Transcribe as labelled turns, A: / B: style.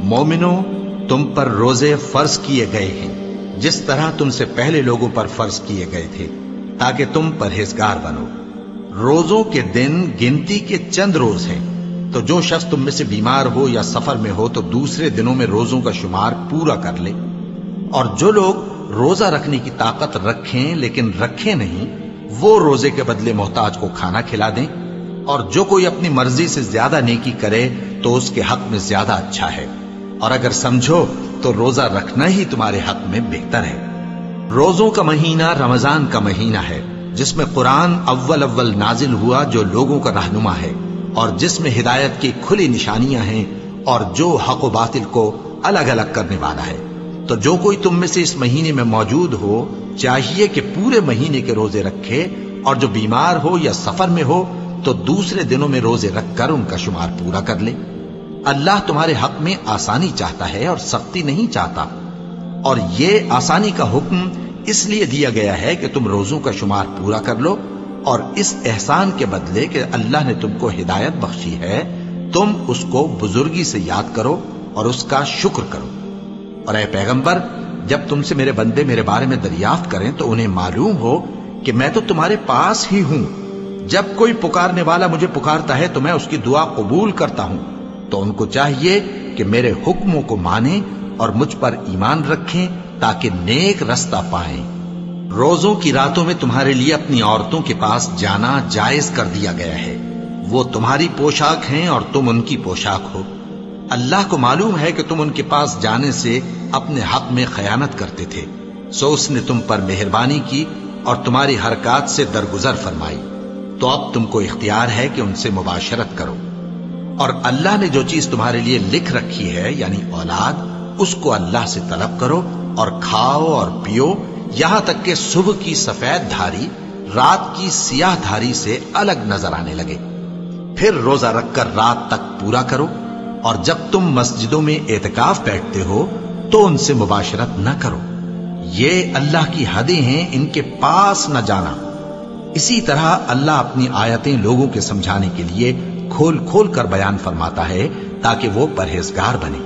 A: مومنو، تم پر روزے فرض کیے گئے ہیں جس طرح تم سے پہلے لوگوں پر فرض کیے گئے تھے، تاکہ تم پرہیزگار بنو۔ روزوں کے دن گنتی کے چند روز ہیں، تو جو شخص تم میں سے بیمار ہو یا سفر میں ہو تو دوسرے دنوں میں روزوں کا شمار پورا کر لے۔ اور جو لوگ روزہ رکھنے کی طاقت رکھیں لیکن رکھیں نہیں، وہ روزے کے بدلے محتاج کو کھانا کھلا دیں۔ اور جو کوئی اپنی مرضی سے زیادہ نیکی کرے تو اس کے حق میں زیادہ اچھا ہے، اور اگر سمجھو تو روزہ رکھنا ہی تمہارے حق میں بہتر ہے۔ روزوں کا مہینہ رمضان کا مہینہ ہے، جس میں قرآن اول نازل ہوا، جو لوگوں کا رہنما ہے اور جس میں ہدایت کی کھلی نشانیاں ہیں اور جو حق و باطل کو الگ الگ کرنے والا ہے۔ تو جو کوئی تم میں سے اس مہینے میں موجود ہو چاہیے کہ پورے مہینے کے روزے رکھے، اور جو بیمار ہو یا سفر میں ہو تو دوسرے دنوں میں روزے رکھ کر ان کا شمار پورا کر لے۔ اللہ تمہارے حق میں آسانی چاہتا ہے اور سختی نہیں چاہتا، اور یہ آسانی کا حکم اس لیے دیا گیا ہے کہ تم روزوں کا شمار پورا کر لو، اور اس احسان کے بدلے کہ اللہ نے تم کو ہدایت بخشی ہے تم اس کو بزرگی سے یاد کرو اور اس کا شکر کرو۔ اور اے پیغمبر، جب تم سے میرے بندے میرے بارے میں دریافت کریں تو انہیں معلوم ہو کہ میں تو تمہارے پاس ہی ہوں۔ جب کوئی پکارنے والا مجھے پکارتا ہے تو میں اس کی دعا قبول کرتا ہوں، تو ان کو چاہیے کہ میرے حکموں کو مانیں اور مجھ پر ایمان رکھیں تاکہ نیک رستہ پائیں۔ روزوں کی راتوں میں تمہارے لیے اپنی عورتوں کے پاس جانا جائز کر دیا گیا ہے، وہ تمہاری پوشاک ہیں اور تم ان کی پوشاک ہو۔ اللہ کو معلوم ہے کہ تم ان کے پاس جانے سے اپنے حق میں خیانت کرتے تھے، سو اس نے تم پر مہربانی کی اور تمہاری حرکات سے درگزر فرمائی، تو اب تم کو اختیار ہے کہ ان سے مباشرت کرو۔ اور اللہ نے جو چیز تمہارے لیے لکھ رکھی ہے یعنی اولاد، اس کو اللہ سے طلب کرو اور کھاؤ اور پیو، یہاں تک کہ صبح کی سفید دھاری رات کی سیاہ دھاری سے الگ نظر آنے لگے۔ پھر روزہ رکھ کر رات تک پورا کرو، اور جب تم مسجدوں میں اعتکاف بیٹھتے ہو تو ان سے مباشرت نہ کرو، یہ اللہ کی حدیں ہیں، ان کے پاس نہ جانا۔ اسی طرح اللہ اپنی آیتیں لوگوں کے سمجھانے کے لیے کھول کھول کر بیان فرماتا ہے تاکہ وہ پرہیزگار بنے۔